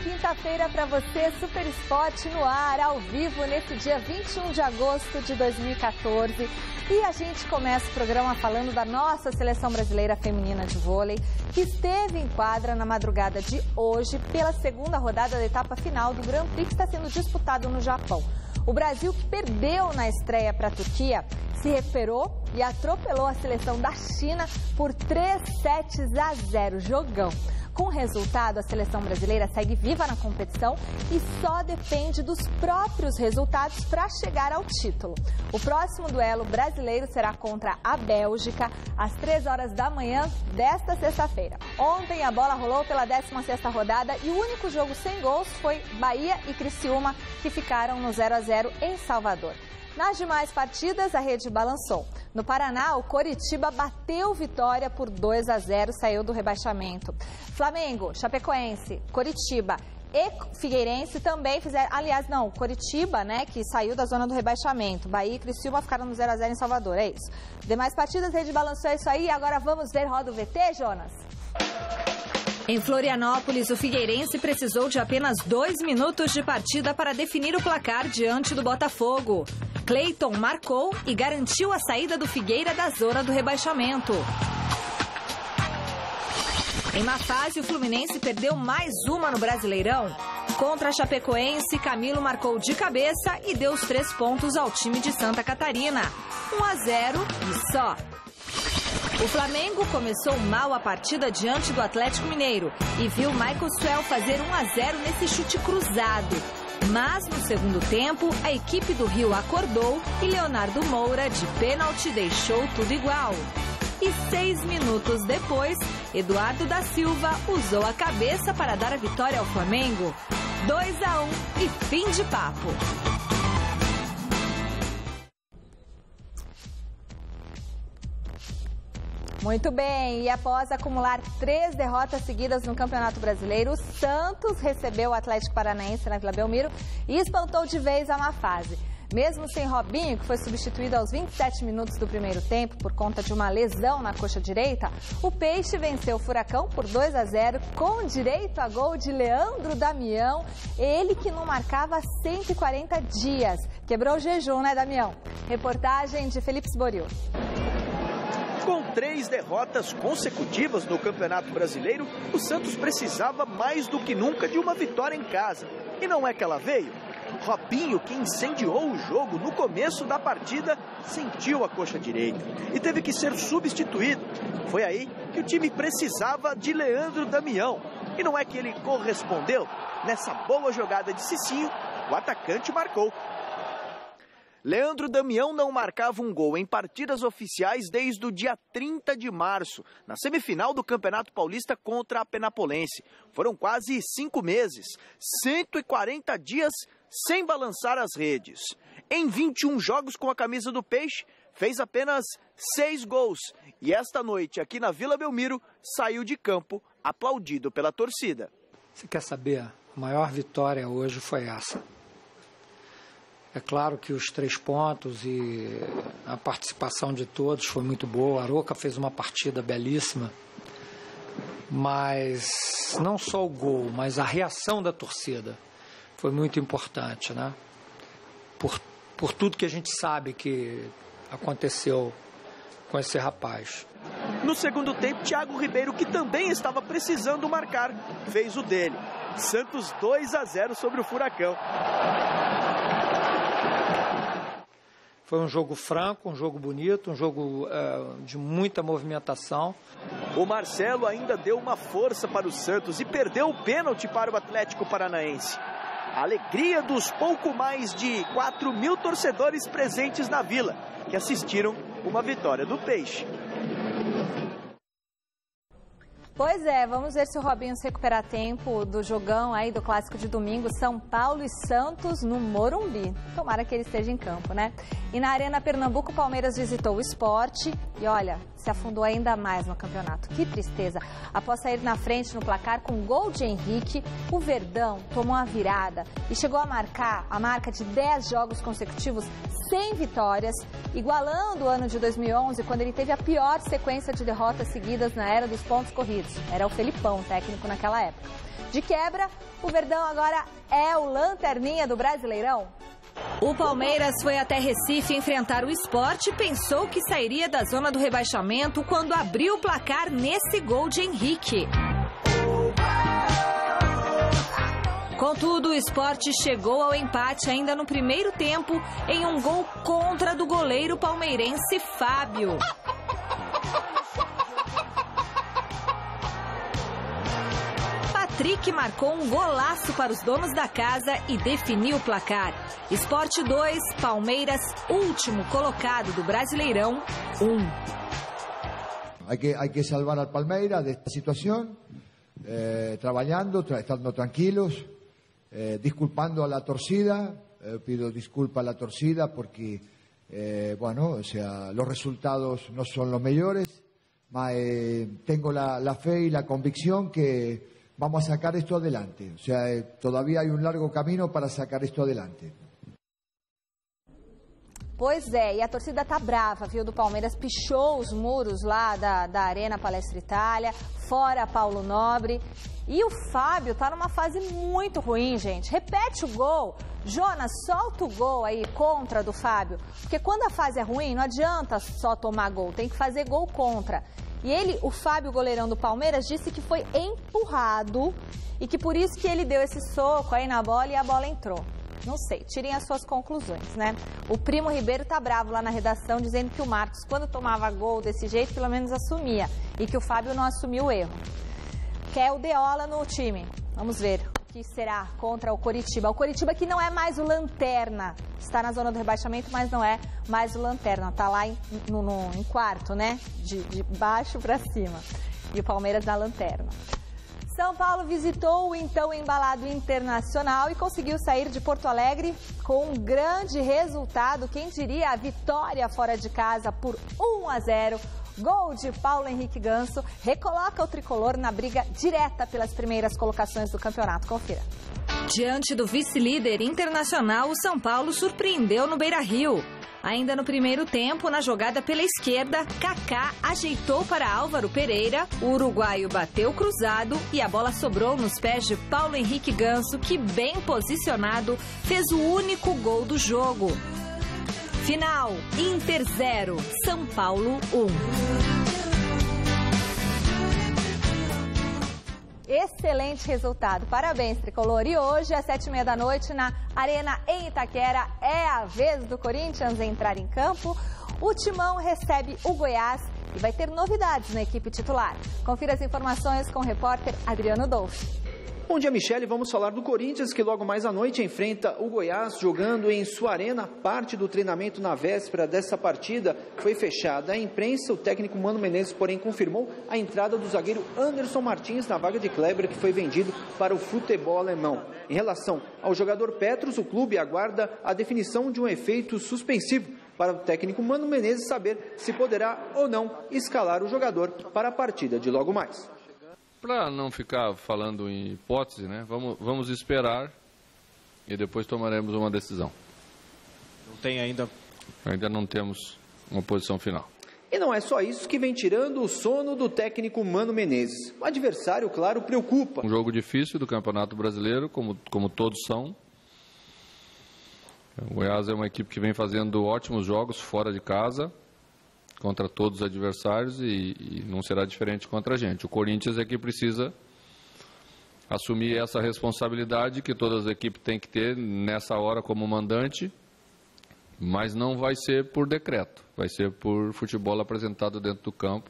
quinta-feira para você, Super Esporte no ar, ao vivo, nesse dia 21 de agosto de 2014. E a gente começa o programa falando da nossa seleção brasileira feminina de vôlei, que esteve em quadra na madrugada de hoje pela segunda rodada da etapa final do Grand Prix que está sendo disputado no Japão. O Brasil, que perdeu na estreia para a Turquia, se recuperou e atropelou a seleção da China por 3-0, jogão. Com o resultado, a seleção brasileira segue viva na competição e só depende dos próprios resultados para chegar ao título. O próximo duelo brasileiro será contra a Bélgica, às 3 horas da manhã desta sexta-feira. Ontem a bola rolou pela 16ª rodada e o único jogo sem gols foi Bahia e Criciúma, que ficaram no 0-0 em Salvador. Nas demais partidas, a rede balançou. No Paraná, o Coritiba bateu Vitória por 2-0, saiu do rebaixamento. Flamengo, Chapecoense, Coritiba e Figueirense também fizeram... Aliás, não, Coritiba, né, que saiu da zona do rebaixamento. Bahia e Criciúma ficaram no 0-0 em Salvador, é isso. Demais partidas, a rede balançou, é isso aí. Agora vamos ver roda o VT, Jonas? Em Florianópolis, o Figueirense precisou de apenas 2 minutos de partida para definir o placar diante do Botafogo. Cleiton marcou e garantiu a saída do Figueira da zona do rebaixamento. Em má fase, o Fluminense perdeu mais uma no Brasileirão. Contra a Chapecoense, Camilo marcou de cabeça e deu os 3 pontos ao time de Santa Catarina. 1-0 e só. O Flamengo começou mal a partida diante do Atlético Mineiro e viu Michael Suel fazer 1-0 nesse chute cruzado. Mas no segundo tempo, a equipe do Rio acordou e Leonardo Moura, de pênalti, deixou tudo igual. E 6 minutos depois, Eduardo da Silva usou a cabeça para dar a vitória ao Flamengo. 2-1 e fim de papo. Muito bem, e após acumular 3 derrotas seguidas no Campeonato Brasileiro, o Santos recebeu o Atlético Paranaense na Vila Belmiro e espantou de vez a má fase. Mesmo sem Robinho, que foi substituído aos 27 minutos do primeiro tempo por conta de uma lesão na coxa direita, o Peixe venceu o Furacão por 2-0 com direito a gol de Leandro Damião, ele que não marcava há 140 dias. Quebrou o jejum, né, Damião? Reportagem de Felipe Sboril. Com 3 derrotas consecutivas no Campeonato Brasileiro, o Santos precisava mais do que nunca de uma vitória em casa. E não é que ela veio? Robinho, que incendiou o jogo no começo da partida, sentiu a coxa direita e teve que ser substituído. Foi aí que o time precisava de Leandro Damião. E não é que ele correspondeu? Nessa boa jogada de Cicinho, o atacante marcou. Leandro Damião não marcava um gol em partidas oficiais desde o dia 30 de março, na semifinal do Campeonato Paulista contra a Penapolense. Foram quase 5 meses, 140 dias sem balançar as redes. Em 21 jogos com a camisa do Peixe, fez apenas 6 gols. E esta noite, aqui na Vila Belmiro, saiu de campo aplaudido pela torcida. Você quer saber? A maior vitória hoje foi essa. É claro que os 3 pontos e a participação de todos foi muito boa. A Arouca fez uma partida belíssima. Mas não só o gol, mas a reação da torcida foi muito importante, né? Por tudo que a gente sabe que aconteceu com esse rapaz. No segundo tempo, Thiago Ribeiro, que também estava precisando marcar, fez o dele. Santos 2-0 sobre o Furacão. Foi um jogo franco, um jogo bonito, um jogo de muita movimentação. O Marcelo ainda deu uma força para o Santos e perdeu o pênalti para o Atlético Paranaense. A alegria dos pouco mais de 4.000 torcedores presentes na Vila, que assistiram uma vitória do Peixe. Pois é, vamos ver se o Robinho se recupera a tempo do jogão aí do clássico de domingo, São Paulo e Santos no Morumbi. Tomara que ele esteja em campo, né? E na Arena Pernambuco, o Palmeiras visitou o Sport e olha, se afundou ainda mais no campeonato. Que tristeza. Após sair na frente no placar com gol de Henrique, o Verdão tomou a virada e chegou a marcar a marca de 10 jogos consecutivos 100 vitórias, igualando o ano de 2011, quando ele teve a pior sequência de derrotas seguidas na era dos pontos corridos. Era o Felipão, técnico naquela época. De quebra, o Verdão agora é o lanterninha do Brasileirão. O Palmeiras foi até Recife enfrentar o Sport e pensou que sairia da zona do rebaixamento quando abriu o placar nesse gol de Henrique. Contudo, o Sport chegou ao empate ainda no primeiro tempo em um gol contra do goleiro palmeirense Fábio. Patrick marcou um golaço para os donos da casa e definiu o placar. Sport 2, Palmeiras, último colocado do Brasileirão, 1. Hay que salvar al Palmeiras de esta situación, trabajando, estando tranquilos, disculpando a la torcida, pido disculpas a la torcida porque, los resultados no son los mejores, pero tengo la fe y la convicción que vamos a sacar esto adelante. Todavía hay un largo camino para sacar esto adelante. Pois é, e a torcida tá brava, viu, do Palmeiras, pichou os muros lá da Arena Palestra Itália, fora Paulo Nobre. E o Fábio tá numa fase muito ruim, gente. Repete o gol. Jonas, solta o gol aí contra do Fábio, porque quando a fase é ruim, não adianta só tomar gol, tem que fazer gol contra. E ele, o Fábio, goleirão do Palmeiras, disse que foi empurrado e que por isso que ele deu esse soco aí na bola e a bola entrou. Não sei, tirem as suas conclusões, né? O Primo Ribeiro tá bravo lá na redação, dizendo que o Marcos, quando tomava gol desse jeito, pelo menos assumia. E que o Fábio não assumiu o erro. Quer o Deola no time. Vamos ver o que será contra o Coritiba. O Coritiba que não é mais o lanterna. Está na zona do rebaixamento, mas não é mais o lanterna. Tá lá em quarto, né? De baixo para cima. E o Palmeiras na lanterna. São Paulo visitou o então embalado Internacional e conseguiu sair de Porto Alegre com um grande resultado. Quem diria, a vitória fora de casa por 1-0. Gol de Paulo Henrique Ganso recoloca o tricolor na briga direta pelas primeiras colocações do campeonato. Confira. Diante do vice-líder Internacional, o São Paulo surpreendeu no Beira-Rio. Ainda no primeiro tempo, na jogada pela esquerda, Kaká ajeitou para Álvaro Pereira, o uruguaio bateu cruzado e a bola sobrou nos pés de Paulo Henrique Ganso, que, bem posicionado, fez o único gol do jogo. Final, Inter 0, São Paulo 1. Excelente resultado. Parabéns, tricolor. E hoje, às 7h30 da noite, na Arena em Itaquera, é a vez do Corinthians entrar em campo. O Timão recebe o Goiás e vai ter novidades na equipe titular. Confira as informações com o repórter Adriano Dolfi. Bom dia, Michele. Vamos falar do Corinthians, que logo mais à noite enfrenta o Goiás, jogando em sua arena. Parte do treinamento na véspera dessa partida foi fechada à imprensa. O técnico Mano Menezes, porém, confirmou a entrada do zagueiro Anderson Martins na vaga de Kleber, que foi vendido para o futebol alemão. Em relação ao jogador Petros, o clube aguarda a definição de um efeito suspensivo para o técnico Mano Menezes saber se poderá ou não escalar o jogador para a partida de logo mais. Para não ficar falando em hipótese, né? Vamos esperar e depois tomaremos uma decisão. Não tem ainda? Ainda não temos uma posição final. E não é só isso que vem tirando o sono do técnico Mano Menezes. O adversário, claro, preocupa. Um jogo difícil do Campeonato Brasileiro, como todos são. O Goiás é uma equipe que vem fazendo ótimos jogos fora de casa, contra todos os adversários, e não será diferente contra a gente. O Corinthians é que precisa assumir essa responsabilidade que todas as equipes têm que ter nessa hora como mandante, mas não vai ser por decreto, vai ser por futebol apresentado dentro do campo.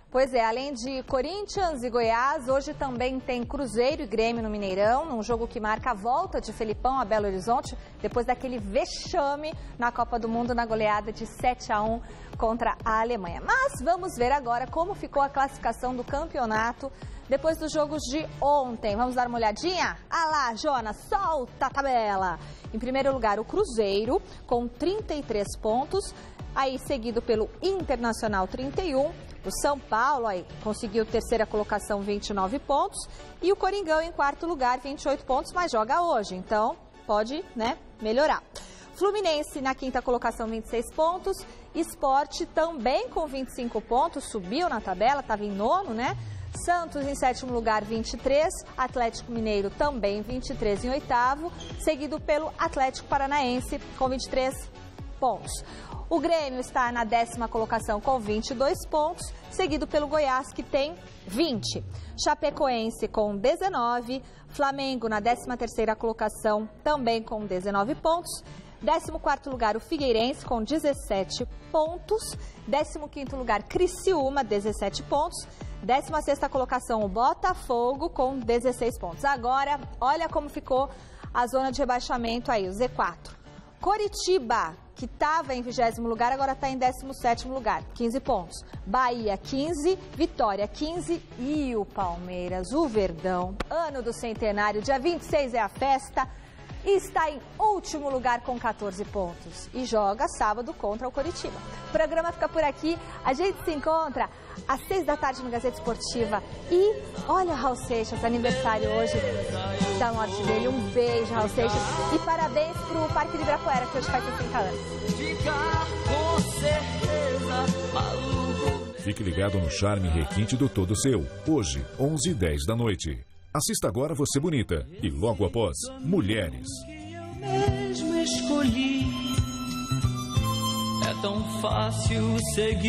Pois é, além de Corinthians e Goiás, hoje também tem Cruzeiro e Grêmio no Mineirão, num jogo que marca a volta de Felipão a Belo Horizonte, depois daquele vexame na Copa do Mundo na goleada de 7-1 contra a Alemanha. Mas vamos ver agora como ficou a classificação do campeonato depois dos jogos de ontem. Vamos dar uma olhadinha? Ah lá, Jonas, solta a tabela! Em primeiro lugar, o Cruzeiro, com 33 pontos, aí seguido pelo Internacional, 31. O São Paulo aí conseguiu terceira colocação, 29 pontos. E o Coringão em quarto lugar, 28 pontos, mas joga hoje. Então, pode, né, melhorar. Fluminense na quinta colocação, 26 pontos. Sport também com 25 pontos, subiu na tabela, estava em nono, né? Santos em sétimo lugar, 23. Atlético Mineiro também 23 em oitavo, seguido pelo Atlético Paranaense com 23 pontos. O Grêmio está na 10ª colocação com 22 pontos, seguido pelo Goiás, que tem 20. Chapecoense com 19. Flamengo na 13ª colocação, também com 19 pontos. 14º lugar, o Figueirense, com 17 pontos. 15º lugar, Criciúma, 17 pontos. 16ª colocação, o Botafogo, com 16 pontos. Agora, olha como ficou a zona de rebaixamento aí, o Z4. Coritiba, que estava em 20º lugar, agora está em 17º lugar, 15 pontos. Bahia, 15, Vitória, 15 e o Palmeiras, o Verdão, ano do centenário, dia 26 é a festa, e está em último lugar com 14 pontos. E joga sábado contra o Coritiba. O programa fica por aqui, a gente se encontra às 6 da tarde no Gazeta Esportiva. E olha o Raul Seixas, aniversário hoje da morte dele. Um beijo, Raul Seixas. E parabéns para o Parque Ibirapuera, que hoje faz 60 anos. Fique ligado no charme e requinte do Todo Seu. Hoje, 11h10 da noite. Assista agora Você Bonita e logo após, Mulheres. Eu mesmo escolhi. É tão fácil seguir.